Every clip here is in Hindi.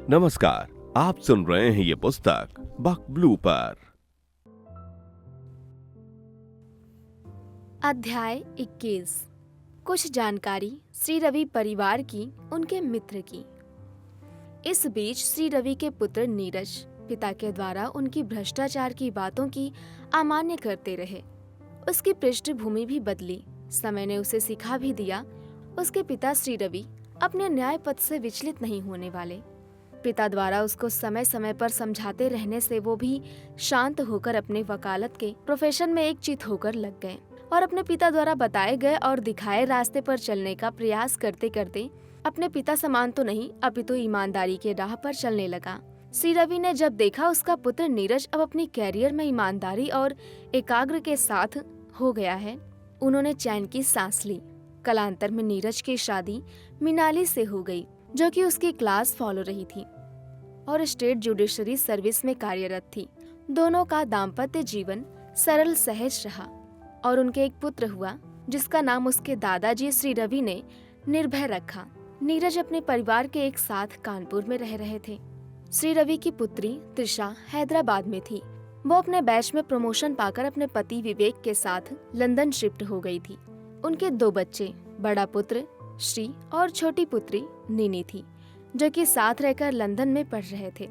नमस्कार, आप सुन रहे हैं ये पुस्तक बक ब्लू पर। अध्याय 21। कुछ जानकारी श्री रवि परिवार की, उनके मित्र की। इस बीच श्री रवि के पुत्र नीरज पिता के द्वारा उनकी भ्रष्टाचार की बातों की अमान्य करते रहे। उसकी पृष्ठभूमि भी बदली। समय ने उसे सिखा भी दिया। उसके पिता श्री रवि अपने न्याय पथ से विचलित नहीं होने वाले। पिता द्वारा उसको समय समय पर समझाते रहने से वो भी शांत होकर अपने वकालत के प्रोफेशन में एकचित होकर लग गए और अपने पिता द्वारा बताए गए और दिखाए रास्ते पर चलने का प्रयास करते करते अपने पिता समान तो नहीं अपितु ईमानदारी के राह पर चलने लगा। श्री रवि ने जब देखा उसका पुत्र नीरज अब अपनी कैरियर में ईमानदारी और एकाग्र के साथ हो गया है, उन्होंने चैन की सांस ली। कालांतर में नीरज की शादी मिनाली से हो गई, जो कि उसकी क्लास फॉलो रही थी और स्टेट जुडिशरी सर्विस में कार्यरत थी। दोनों का दाम्पत्य जीवन सरल सहज रहा और उनके एक पुत्र हुआ जिसका नाम उसके दादाजी श्री रवि ने निर्भय रखा। नीरज अपने परिवार के एक साथ कानपुर में रह रहे थे। श्री रवि की पुत्री त्रिशा हैदराबाद में थी। वो अपने बैच में प्रमोशन पाकर अपने पति विवेक के साथ लंदन शिफ्ट हो गई थी। उनके 2 बच्चे, बड़ा पुत्र श्री और छोटी पुत्री नीनी थी, जो कि साथ रहकर लंदन में पढ़ रहे थे।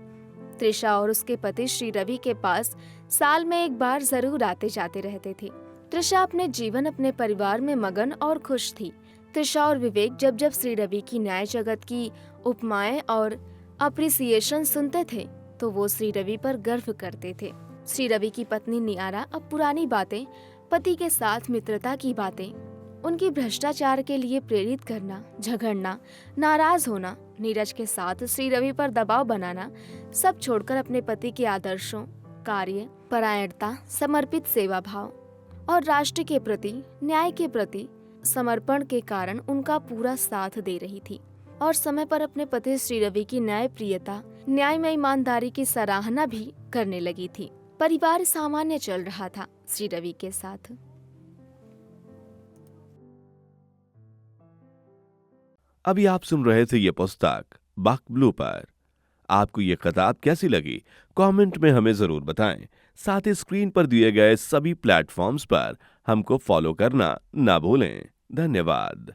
त्रिशा और उसके पति श्री रवि के पास साल में एक बार जरूर आते जाते रहते थे। त्रिशा अपने जीवन अपने परिवार में मगन और खुश थी। त्रिशा और विवेक जब जब श्री रवि की न्याय जगत की उपमाएं और अप्रिसिएशन सुनते थे तो वो श्री रवि पर गर्व करते थे। श्री रवि की पत्नी नियारा अब पुरानी बातें, पति के साथ मित्रता की बातें, उनकी भ्रष्टाचार के लिए प्रेरित करना, झगड़ना, नाराज होना, नीरज के साथ श्री रवि पर दबाव बनाना, सब छोड़कर अपने पति के आदर्शों, कार्य परायणता, समर्पित सेवा भाव और राष्ट्र के प्रति, न्याय के प्रति समर्पण के कारण उनका पूरा साथ दे रही थी और समय पर अपने पति श्री रवि की न्याय प्रियता, न्याय में ईमानदारी की सराहना भी करने लगी थी। परिवार सामान्य चल रहा था श्री रवि के साथ। अभी आप सुन रहे थे ये पुस्तक बक ब्लू पर। आपको ये किताब कैसी लगी कमेंट में हमें जरूर बताएं। साथ ही स्क्रीन पर दिए गए सभी प्लेटफॉर्म्स पर हमको फॉलो करना ना भूलें। धन्यवाद।